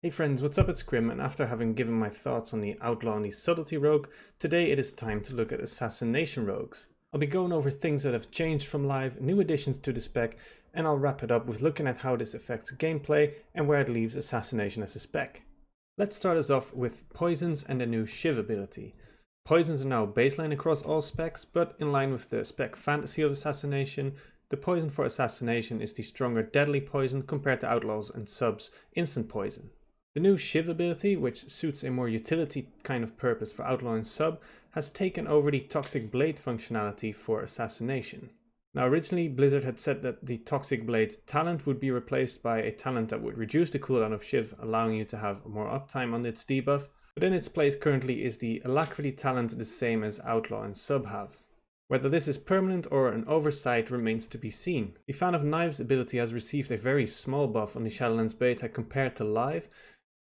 Hey friends, what's up? It's Grim, and after having given my thoughts on the Outlaw and the Subtlety Rogue, today it is time to look at Assassination Rogues. I'll be going over things that have changed from live, new additions to the spec, and I'll wrap it up with looking at how this affects gameplay and where it leaves Assassination as a spec. Let's start us off with Poisons and the new Shiv ability. Poisons are now baseline across all specs, but in line with the spec fantasy of Assassination, the poison for Assassination is the stronger deadly poison compared to Outlaws and Sub's instant poison. The new Shiv ability, which suits a more utility kind of purpose for Outlaw and Sub, has taken over the Toxic Blade functionality for Assassination. Now originally Blizzard had said that the Toxic Blade talent would be replaced by a talent that would reduce the cooldown of Shiv, allowing you to have more uptime on its debuff, but in its place currently is the Alacrity talent, the same as Outlaw and Sub have. Whether this is permanent or an oversight remains to be seen. The Fan of Knives ability has received a very small buff on the Shadowlands Beta compared to live,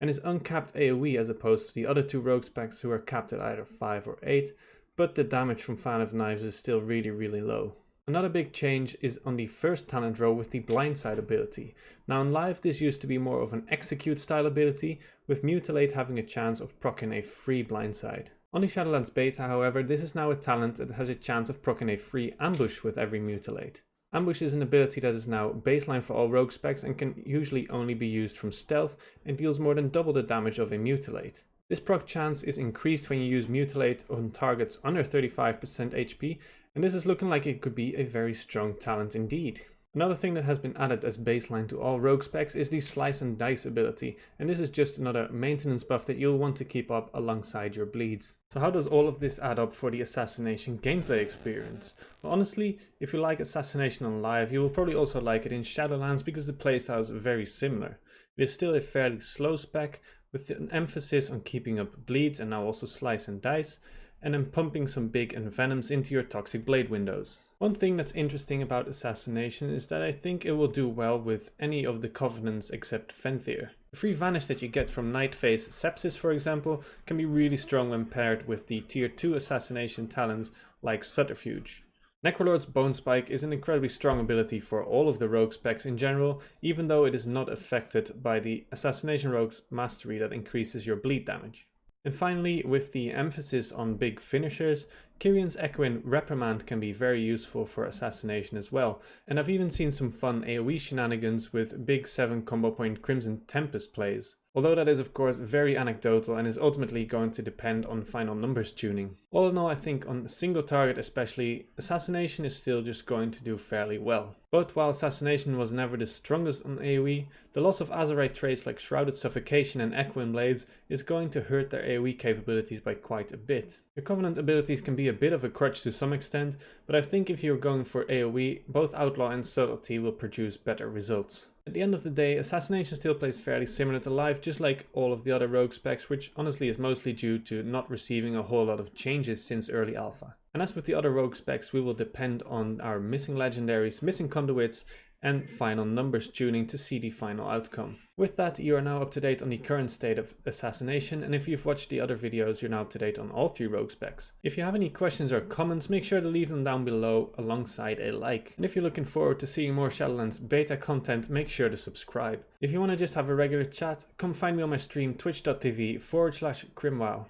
and is uncapped AoE as opposed to the other two rogue specs who are capped at either 5 or 8, but the damage from Fan of Knives is still really low. Another big change is on the first talent row with the Blindside ability. Now in live this used to be more of an execute style ability, with Mutilate having a chance of proccing a free Blindside. On the Shadowlands Beta, however, this is now a talent that has a chance of proccing a free Ambush with every Mutilate. Ambush is an ability that is now baseline for all rogue specs and can usually only be used from stealth and deals more than double the damage of a Mutilate. This proc chance is increased when you use Mutilate on targets under 35% HP, and this is looking like it could be a very strong talent indeed. Another thing that has been added as baseline to all rogue specs is the Slice and Dice ability, and this is just another maintenance buff that you'll want to keep up alongside your bleeds. So how does all of this add up for the Assassination gameplay experience? Well, honestly, if you like Assassination on live, you will probably also like it in Shadowlands because the playstyle is very similar. It is still a fairly slow spec with an emphasis on keeping up bleeds and now also Slice and Dice, and then pumping some big envenoms into your Toxic Blade windows. One thing that's interesting about Assassination is that I think it will do well with any of the Covenants except Fenthir. The free vanish that you get from Night Phase Sepsis, for example, can be really strong when paired with the tier 2 Assassination talents like Subterfuge. Necrolord's Bone Spike is an incredibly strong ability for all of the rogue specs in general, even though it is not affected by the Assassination Rogue's mastery that increases your bleed damage. And finally, with the emphasis on big finishers, Kyrion's Echoing Reprimand can be very useful for Assassination as well, and I've even seen some fun AoE shenanigans with big 7 combo point Crimson Tempest plays. Although that is of course very anecdotal and is ultimately going to depend on final numbers tuning. All in all, I think on a single target especially, Assassination is still just going to do fairly well. But while Assassination was never the strongest on AoE, the loss of Azerite traits like Shrouded Suffocation and Equine Blades is going to hurt their AoE capabilities by quite a bit. The Covenant abilities can be a bit of a crutch to some extent, but I think if you're going for AoE, both Outlaw and Subtlety will produce better results. At the end of the day, Assassination still plays fairly similar to live, just like all of the other rogue specs, which honestly is mostly due to not receiving a whole lot of changes since early alpha. And as with the other rogue specs, we will depend on our missing legendaries, missing conduits, and final numbers tuning to see the final outcome. With that, you are now up to date on the current state of Assassination, and if you've watched the other videos, you're now up to date on all 3 rogue specs. If you have any questions or comments, make sure to leave them down below alongside a like. And if you're looking forward to seeing more Shadowlands Beta content, make sure to subscribe. If you want to just have a regular chat, come find me on my stream twitch.tv/Crimwow.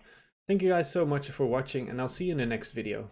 Thank you guys so much for watching, and I'll see you in the next video.